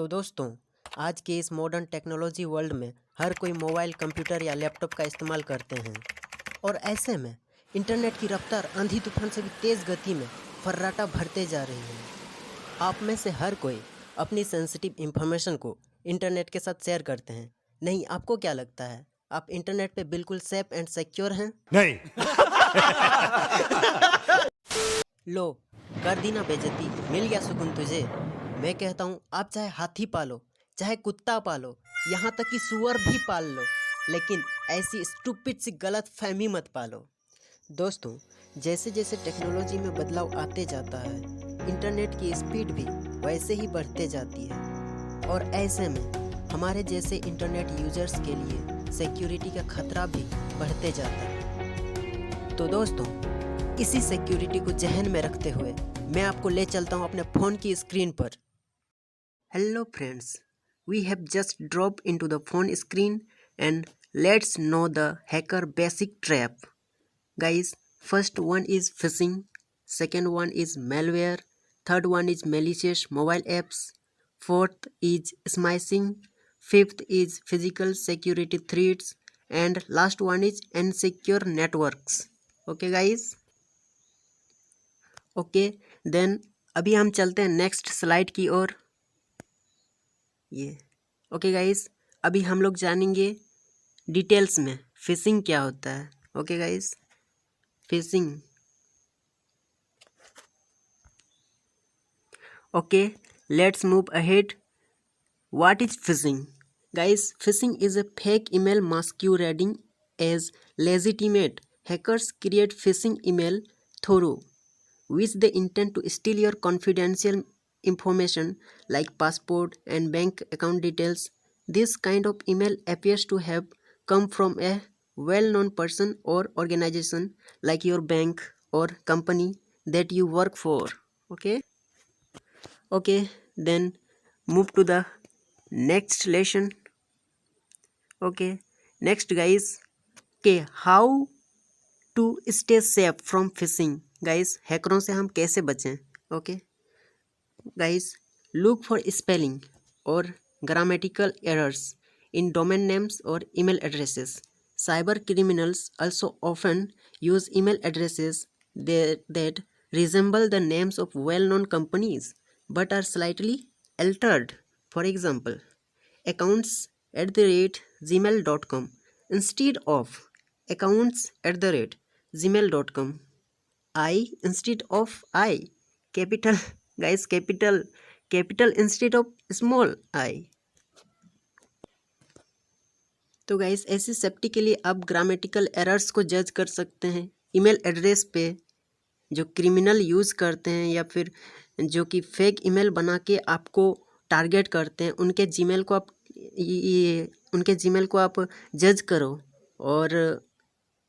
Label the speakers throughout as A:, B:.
A: तो दोस्तों, आज के इस मॉडर्न टेक्नोलॉजी वर्ल्ड में हर कोई मोबाइल, कंप्यूटर या लैपटॉप का इस्तेमाल करते हैं और ऐसे में इंटरनेट की रफ्तार आंधी तूफान से भी तेज़ गति में फर्राटा भरते जा रही है। आप में से हर कोई अपनी सेंसिटिव इंफॉर्मेशन को इंटरनेट के साथ शेयर करते हैं। नहीं, आपको क्या लगता है? आप इंटरनेट पे बिल्कुल सेफ एंड सिक्योर हैं?
B: नहीं।
A: लो, कर दी ना बेइज्जती, मिल गया सुकून तुझे। मैं कहता हूँ आप चाहे हाथी पालो, चाहे कुत्ता पालो, यहाँ तक कि सूअर भी पाल लो, लेकिन ऐसी स्टूपिड सी गलत फहमी मत पालो। दोस्तों, जैसे जैसे टेक्नोलॉजी में बदलाव आते जाता है, इंटरनेट की स्पीड भी वैसे ही बढ़ते जाती है और ऐसे में हमारे जैसे इंटरनेट यूजर्स के लिए सिक्योरिटी का खतरा भी बढ़ते जाता है। तो दोस्तों, इसी सिक्योरिटी को जहन में रखते हुए मैं आपको ले चलता हूँ अपने फ़ोन की स्क्रीन पर। Hello friends, we have just drop into the phone screen and let's know the hacker basic trap. Guys, first one is phishing, second one is malware, third one is malicious mobile apps, fourth is smashing, fifth is physical security threats and last one is insecure networks. Okay guys, okay then अभी हम चलते हैं next slide की ओर। ये okay guys, अभी हम लोग जानेंगे डिटेल्स में फिशिंग क्या होता है। Okay guys, fishing. Okay, let's move ahead. What is fishing? Guys, fishing is a fake email masquerading as legitimate. Hackers create phishing email through which they intend to steal your confidential information like passport and bank account details. This kind of email appears to have come from a well-known person or organization like your bank or company that you work for. Okay, then move to the next lesson. Okay, next guys, okay, how to stay safe from phishing. Guys, हैकरों से हम कैसे बचें? Okay guys, look for spelling और grammatical errors in domain names और email addresses. Cyber criminals also often use email addresses that resemble the names of well-known companies but are slightly altered. For example, accounts@gmail.com instead of accounts@gmail.com. I instead of I. Capital, guys, capital instead of small I. तो guys, ऐसी safety के लिए आप grammatical errors को जज कर सकते हैं। ईमेल एड्रेस पे जो क्रिमिनल यूज़ करते हैं या फिर जो कि फेक ईमेल बना के आपको टारगेट करते हैं, उनके जीमेल को आप जज करो और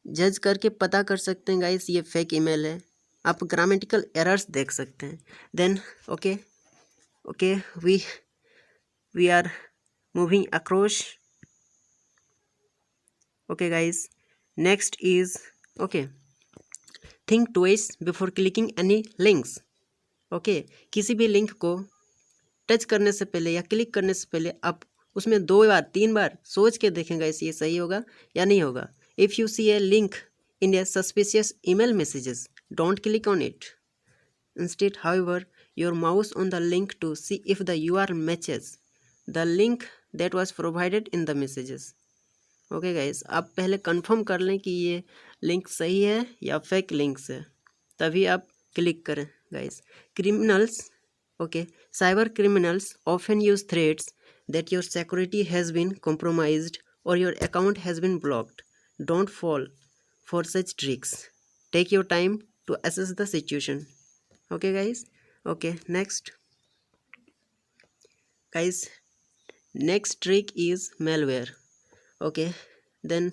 A: जज करके पता कर सकते हैं गाइस ये फेक ईमेल है। आप ग्रामेटिकल एरर्स देख सकते हैं। Then okay we are moving across. Okay guys, next is think twice before clicking any links. Okay, किसी भी लिंक को टच करने से पहले या क्लिक करने से पहले आप उसमें 2 बार 3 बार सोच के देखें गाइस ये सही होगा या नहीं होगा. If you see a link in a suspicious email messages, don't click on it. Instead, however, your mouse on the link to see if the URL matches the link that was provided in the messages. Okay guys, आप पहले confirm कर लें कि ये link सही है या fake links है, तभी आप क्लिक करें guys. Criminals, cyber criminals often use threats that your security has been compromised or your account has been blocked. Don't fall for such tricks. Take your time to assess the situation. Okay guys, next guys, next trick is malware. Okay, then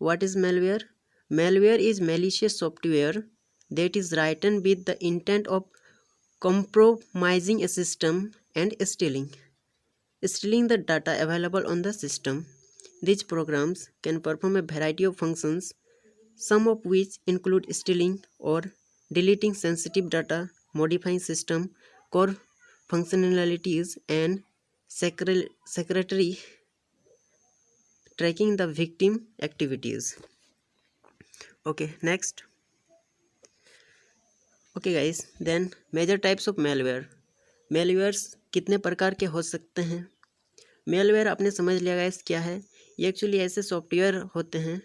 A: what is malware? Malware is malicious software that is written with the intent of compromising a system and stealing the data available on the system. These programs can perform a variety of functions, some of which include stealing or deleting sensitive data, modifying system core functionalities, and secretary tracking the victim activities. Okay, next. Okay guys, then major types of malware. Malwares कितने प्रकार के हो सकते हैं? Malware आपने समझ लिया guys क्या है। ये एक्चुअली ऐसे सॉफ्टवेयर होते हैं,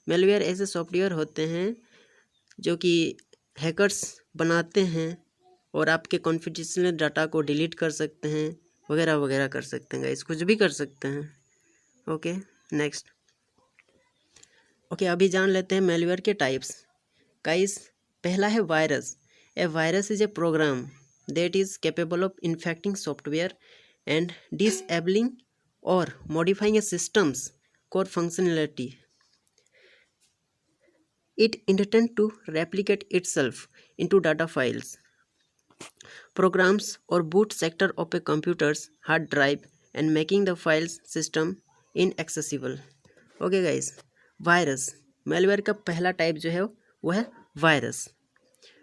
A: मेलवेयर ऐसे सॉफ्टवेयर होते हैं जो कि हैकर्स बनाते हैं और आपके कॉन्फिडेंशियल डाटा को डिलीट कर सकते हैं, वगैरह वगैरह कर सकते हैं गाइस, कुछ भी कर सकते हैं। Okay, next. ओके, अभी जान लेते हैं मेलवेयर के टाइप्स। गाइस, पहला है virus. A virus is a program that is capable of infecting software and disabling or modifying a system's core functionality. It intends to replicate itself into data files, programs, or boot sector of a computer's hard drive and making the files system inaccessible. Okay guys, virus, malware का पहला type जो है वो है virus.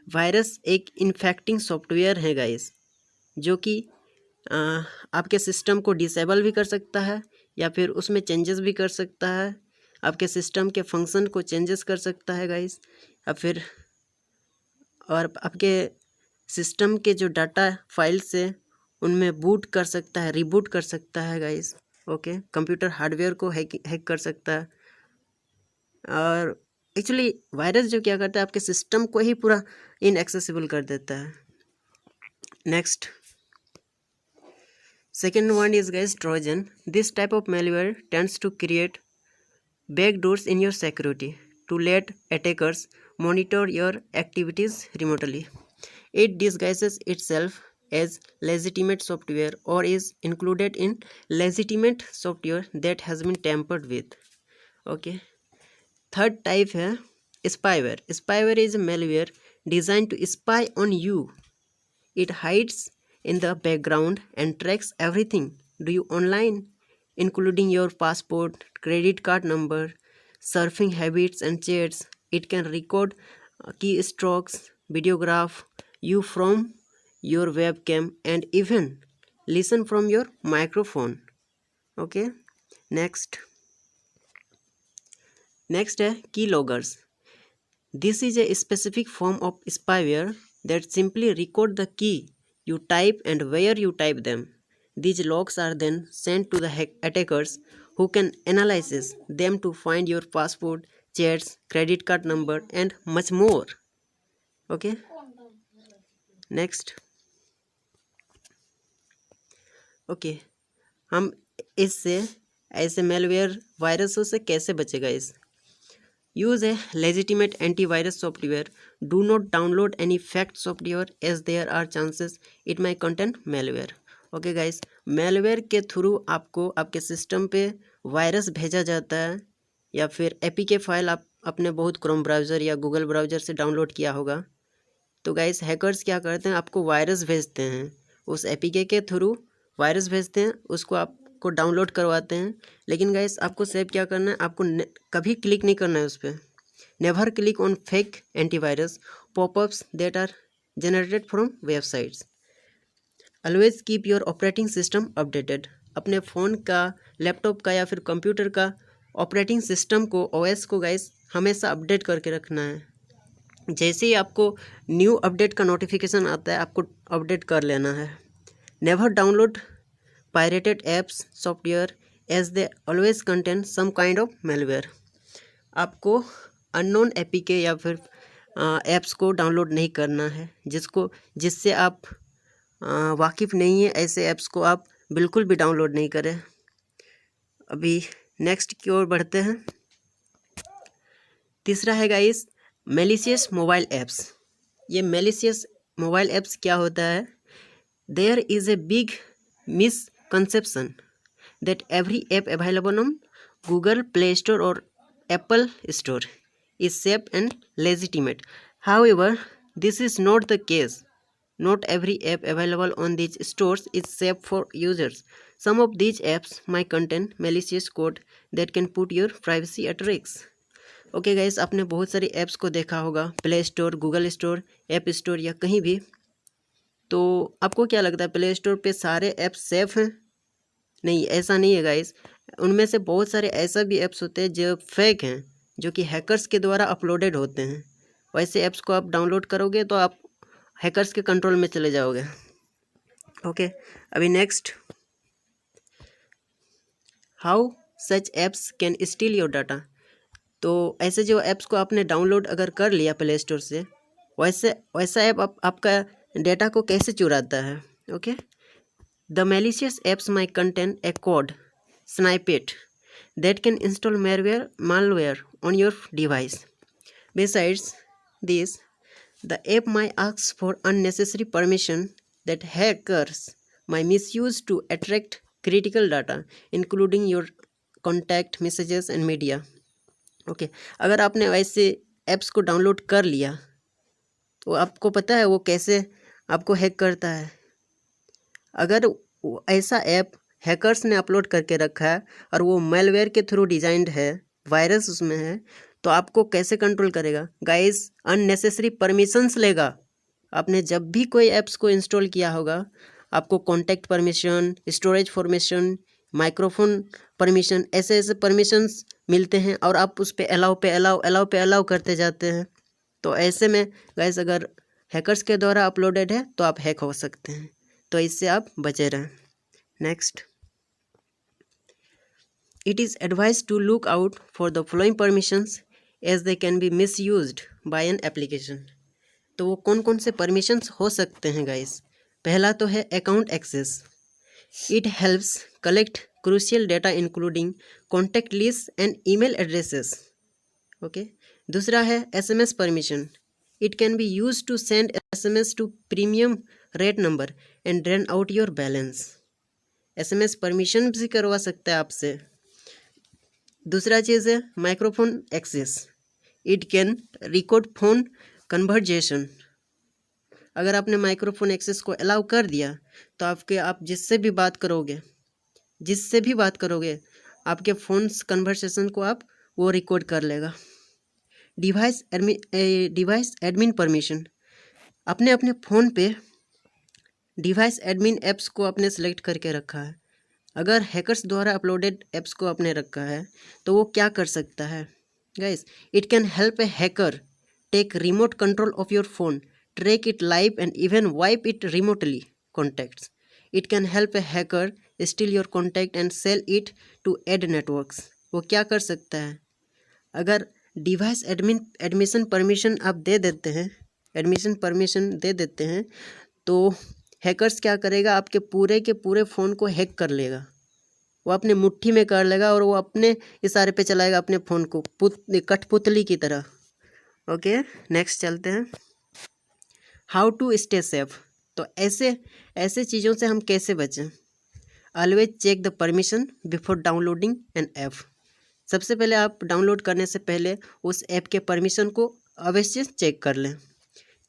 A: Virus एक infecting software है guys, जो कि आपके सिस्टम को डिसेबल भी कर सकता है या फिर उसमें चेंजेस भी कर सकता है, आपके सिस्टम के फंक्शन को चेंजेस कर सकता है गाइस, या फिर और आपके सिस्टम के जो डाटा फाइल्स है उनमें बूट कर सकता है, रिबूट कर सकता है गाइस। ओके, कंप्यूटर हार्डवेयर को हैक कर सकता है। और एक्चुअली वायरस जो क्या करता है, आपके सिस्टम को ही पूरा इनएक्सेसिबल कर देता है। Next, second one is guys Trojan. This type of malware tends to create backdoors in your security to let attackers monitor your activities remotely. It disguises itself as legitimate software or is included in legitimate software that has been tampered with. Okay. Third type है spyware. Spyware is a malware designed to spy on you. It hides in the background and tracks everything do you online, including your passport, credit card number, surfing habits and chats. It can record keystrokes, videograph you from your webcam and even listen from your microphone. Okay, next है keyloggers. This is a specific form of spyware that simply record the key you type and where you type them. These logs are then sent to the attackers who can analyze them to find your passport, chats, credit card number and much more. Okay, next. Okay, हम इससे ऐसे malware वायरसों से कैसे बचेगा? Use a legitimate antivirus software. Do not download any fake software as there are chances it may contain malware. Okay guys, malware के through आपको आपके system पे वायरस भेजा जाता है या फिर एपीके फाइल आप अपने बहुत क्रोम ब्राउज़र या गूगल ब्राउज़र से डाउनलोड किया होगा। तो गाइस, हैकर्स क्या करते हैं, आपको वायरस भेजते हैं, उस एपीके के थ्रू वायरस भेजते हैं, उसको आपको डाउनलोड करवाते हैं। लेकिन गाइस, आपको सेव क्या करना है, आपको कभी क्लिक नहीं करना है उस पर। Never click on fake antivirus popups that are generated from websites. Always keep your operating system updated. अपने फ़ोन का, लैपटॉप का या फिर कंप्यूटर का ऑपरेटिंग सिस्टम को, ओएस को गाइस हमेशा अपडेट करके रखना है। जैसे ही आपको न्यू अपडेट का नोटिफिकेशन आता है, आपको अपडेट कर लेना है। Never download pirated apps software as they always contain some kind of malware. आपको अननोन एपीके या फिर ऐप्स को डाउनलोड नहीं करना है जिससे आप वाकिफ़ नहीं है, ऐसे ऐप्स को आप बिल्कुल भी डाउनलोड नहीं करें। अभी नेक्स्ट की ओर बढ़ते हैं। तीसरा है गाइस मैलिशियस मोबाइल ऐप्स। ये मैलिशियस मोबाइल ऐप्स क्या होता है? There is a big misconception that every app available on Google Play Store और Apple Store is safe and legitimate. However, this is not the case. Not every app available on these stores is safe for users. Some of these apps might contain malicious code that can put your privacy at risk. Okay guys, आपने बहुत सारी apps को देखा होगा, play store, Google store, app store या कहीं भी तो आपको क्या लगता है प्ले स्टोर पे सारे ऐप्स सेफ हैं? नहीं, ऐसा नहीं है गाइस। उनमें से बहुत सारे ऐसा भी ऐप्स होते हैं जो फेक हैं, जो कि हैकर्स के द्वारा अपलोडेड होते हैं। वैसे ऐप्स को आप डाउनलोड करोगे तो आप हैकर्स के कंट्रोल में चले जाओगे। ओके, अभी next, how such apps can steel your data. तो ऐसे जो ऐप्स को आपने डाउनलोड अगर कर लिया प्ले स्टोर से, वैसा ऐप आपका डेटा को कैसे चुराता है। Okay, the malicious apps might contain a code snippet that can install malware on your device. Besides this, the app might ask for unnecessary permission that hackers might misuse to attract critical data, including your contact messages and media. Okay, अगर आपने वैसे apps को download कर लिया तो आपको पता है वो कैसे आपको हैक करता है। अगर ऐसा ऐप हैकर्स ने अपलोड करके रखा है और वो मेलवेयर के थ्रू डिजाइंड है, वायरस उसमें है, तो आपको कैसे कंट्रोल करेगा गाइस? अननेसेसरी परमिशंस लेगा। आपने जब भी कोई ऐप्स को इंस्टॉल किया होगा, आपको contact permission, storage permission, microphone permission, ऐसे ऐसे परमिशंस मिलते हैं और आप उस पर अलाउ करते जाते हैं। तो ऐसे में गाइस अगर हैकर्स के द्वारा अपलोडेड है तो आप हैक हो सकते हैं, तो इससे आप बचे रहें। Next, it is advise to look out for the following permissions as they can be misused by an application. तो वो कौन कौन से परमिशंस हो सकते हैं गाइस? पहला तो है account access. It helps collect crucial data including contact list and email addresses. Okay, दूसरा है SMS permission. It can be use to send SMS to premium rate number and drain out your balance. SMS permission भी करवा सकता है आपसे। दूसरा चीज़ है microphone access. It can record phone conversation. अगर आपने माइक्रोफोन एक्सेस को अलाउ कर दिया तो आप जिससे भी बात करोगे आपके फ़ोन्स कन्वर्सेशन को वो रिकॉर्ड कर लेगा। Device admin permission. अपने फ़ोन पे डिवाइस एडमिन ऐप्स को आपने सेलेक्ट करके रखा है। अगर हैकर्स द्वारा अपलोडेड ऐप्स को आपने रखा है तो वो क्या कर सकता है guys? It can help a hacker take remote control of your phone, track it live and even wipe it remotely contacts. It can help a hacker steal your contact and sell it to ad networks. वो क्या कर सकता है? अगर device admission permission आप दे देते हैं तो हैकर्स क्या करेगा? आपके पूरे के पूरे फ़ोन को हैक कर लेगा। वो अपने मुट्ठी में कर लेगा और वो अपने इशारे पे चलाएगा अपने फ़ोन को, कठपुतली की तरह। ओके, नेक्स्ट चलते हैं, हाउ टू स्टे सेफ। तो ऐसे चीज़ों से हम कैसे बचें? Always check the permission before downloading an app. सबसे पहले आप डाउनलोड करने से पहले उस ऐप के परमिशन को अवश्य चेक कर लें।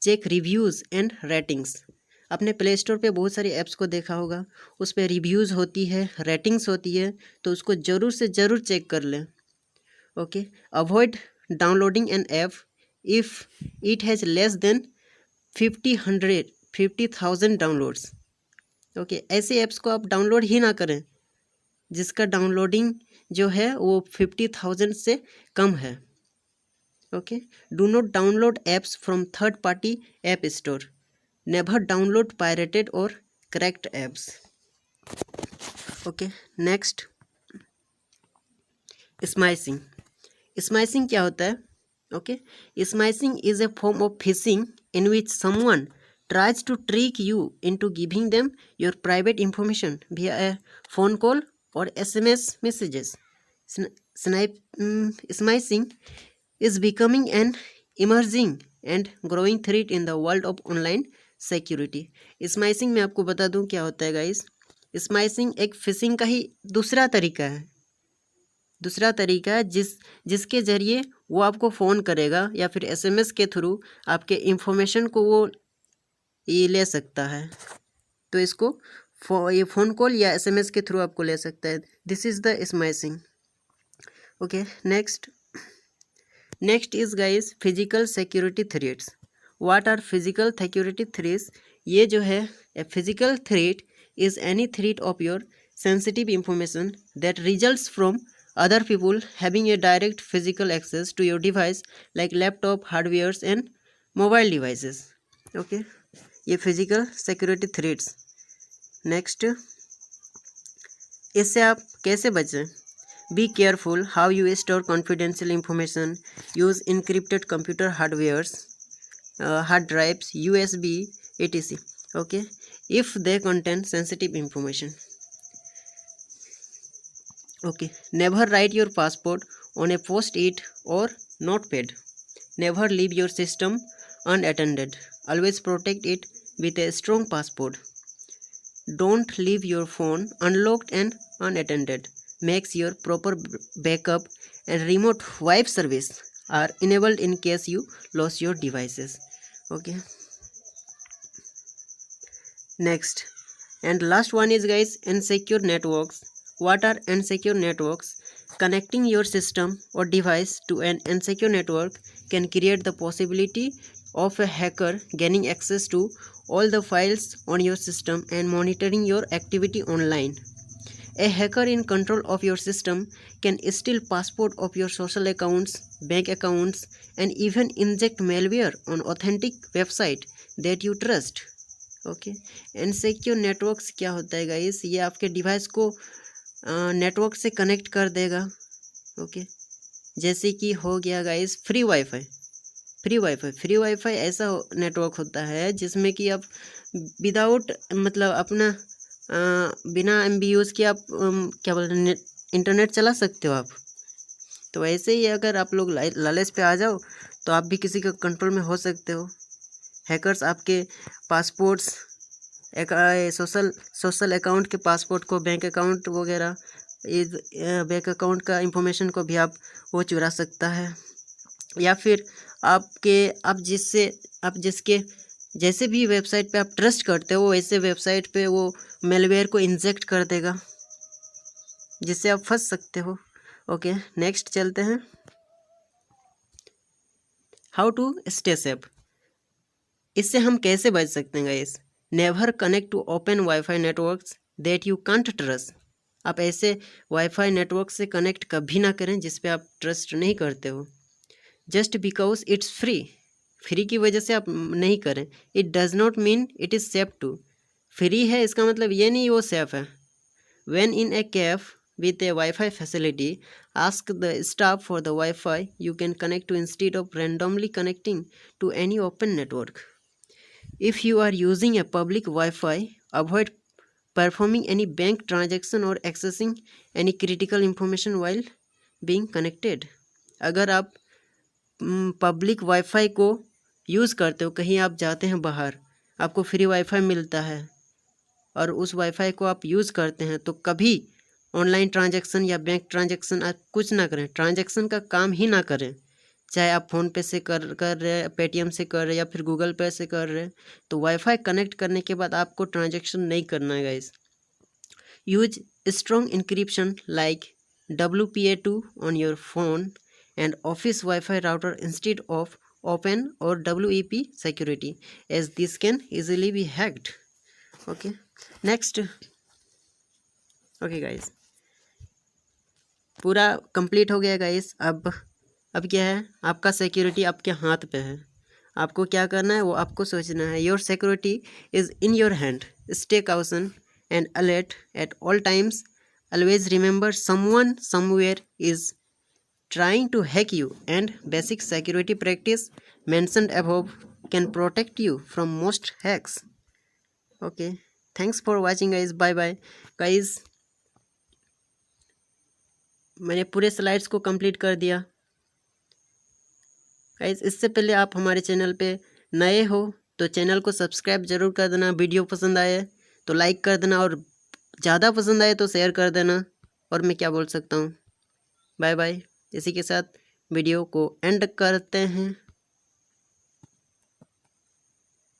A: Check reviews and ratings. आपने प्ले स्टोर पे बहुत सारी ऐप्स को देखा होगा, उस पर रिव्यूज़ होती है, रेटिंग्स होती है, तो उसको ज़रूर से ज़रूर चेक कर लें। Okay, avoid downloading an app if it has less than 50,000 downloads. Okay, ऐसे ऐप्स को आप डाउनलोड ही ना करें जिसका डाउनलोडिंग जो है वो 50,000 से कम है। Okay, do not download apps from third party app store. Never download pirated और cracked apps. Okay, next, smishing. Smishing क्या होता है? Okay, smishing is a form of phishing in which someone tries to trick you into giving them your private information via a phone call or SMS messages. Smishing is becoming an emerging and growing threat in the world of online security. स्माइसिंग में आपको बता दूं क्या होता है guys. स्माइसिंग एक fishing का ही दूसरा तरीका है जिसके ज़रिए वो आपको फ़ोन करेगा या फिर SMS के थ्रू आपके इंफॉर्मेशन को वो ये ले सकता है। तो इसको ये फ़ोन कॉल या SMS के थ्रू आपको ले सकता है। This is the smishing. Okay, next is guys physical security threats. What are physical security threats? ये जो है a physical threat is any threat of your sensitive information that results from other people having a direct physical access to your device like laptop, hardwares and mobile devices. Okay, ये physical security threats. Next, इससे आप कैसे बचें? Be careful how you store confidential information. Use encrypted computer hardwares, hard drives, USB, etc. Okay, if they contain sensitive information. Okay, never write your password on a post-it or notepad. Never leave your system unattended. Always protect it with a strong password. Don't leave your phone unlocked and unattended. Make sure proper backup and remote wipe service are enabled in case you lose your devices. Okay. Next and last one is guys, insecure networks. What are insecure networks? Connecting your system or device to an insecure network can create the possibility of a hacker gaining access to all the files on your system and monitoring your activity online. A hacker in control of your system can steal password of your social accounts, bank accounts, and even inject malware on authentic website that you trust. Okay, insecure networks क्या होता है guys? ये आपके device को network से connect कर देगा. Okay, जैसे कि हो गया guys free wifi. Free wifi ऐसा नेटवर्क होता है जिसमें कि आप विदाउट मतलब अपना बिना MB यूज़ के आप क्या बोलते हैं इंटरनेट चला सकते हो आप. तो ऐसे ही अगर आप लोग लालच पे आ जाओ तो आप भी किसी का कंट्रोल में हो सकते हो. हैकर्स आपके पासपोर्ट्स, सोशल अकाउंट के पासपोर्ट को, बैंक अकाउंट वगैरह, बैंक अकाउंट का इंफॉर्मेशन को भी वो चुरा सकता है. या फिर आप जिसके जैसे भी वेबसाइट पे आप ट्रस्ट करते हो वैसे वेबसाइट पे वो मेलवेयर को इंजेक्ट कर देगा जिससे आप फंस सकते हो. ओके, नेक्स्ट चलते हैं. How to stay safe. इससे हम कैसे बच सकते हैं guys? Never connect to open WiFi networks that you can't trust. आप ऐसे वाईफाई नेटवर्क से कनेक्ट कभी ना करें जिस पे आप ट्रस्ट नहीं करते हो. जस्ट बिकॉज इट्स फ्री की वजह से आप नहीं करें. It does not mean it is safe to. Free है इसका मतलब ये नहीं वो सेफ है. When in a cafe with a Wi-Fi facility, ask the staff for the Wi-Fi you can connect to instead of randomly connecting to any open network. If you are using a public Wi-Fi, avoid performing any bank transaction or accessing any critical information while being connected. अगर आप public wifi को use करते हो, कहीं आप जाते हैं बाहर, आपको फ्री वाईफाई मिलता है और उस वाईफाई को आप यूज़ करते हैं, तो कभी ऑनलाइन ट्रांजैक्शन या बैंक ट्रांजैक्शन आप कुछ ना करें. ट्रांजैक्शन का काम ही ना करें. चाहे आप फ़ोन पे से कर रहे, पेटीएम से कर रहे या फिर गूगल पे से कर रहे, तो वाईफाई कनेक्ट करने के बाद आपको ट्रांजैक्शन नहीं करना है guys. Use strong encryption like WPA2 on your phone and office WiFi router instead of open or WEP security as this can easily be hacked. Okay, next. Okay guys, पूरा complete हो गया guys. अब क्या है, आपका security आपके हाथ पे है. आपको क्या करना है वो आपको सोचना है. Your security is in your hand. Stay caution and alert at all times. Always remember someone somewhere is trying to hack you and basic security practice mentioned above can protect you from most hacks. Okay, thanks for watching guys. Bye bye guys. मैंने पूरे slides को complete कर दिया guys. इससे पहले आप हमारे channel पे नए हो तो चैनल को सब्सक्राइब जरूर कर देना. वीडियो पसंद आए तो लाइक कर देना और ज़्यादा पसंद आए तो शेयर कर देना. और मैं क्या बोल सकता हूँ, बाय बाय. इसी के साथ वीडियो को एंड करते हैं.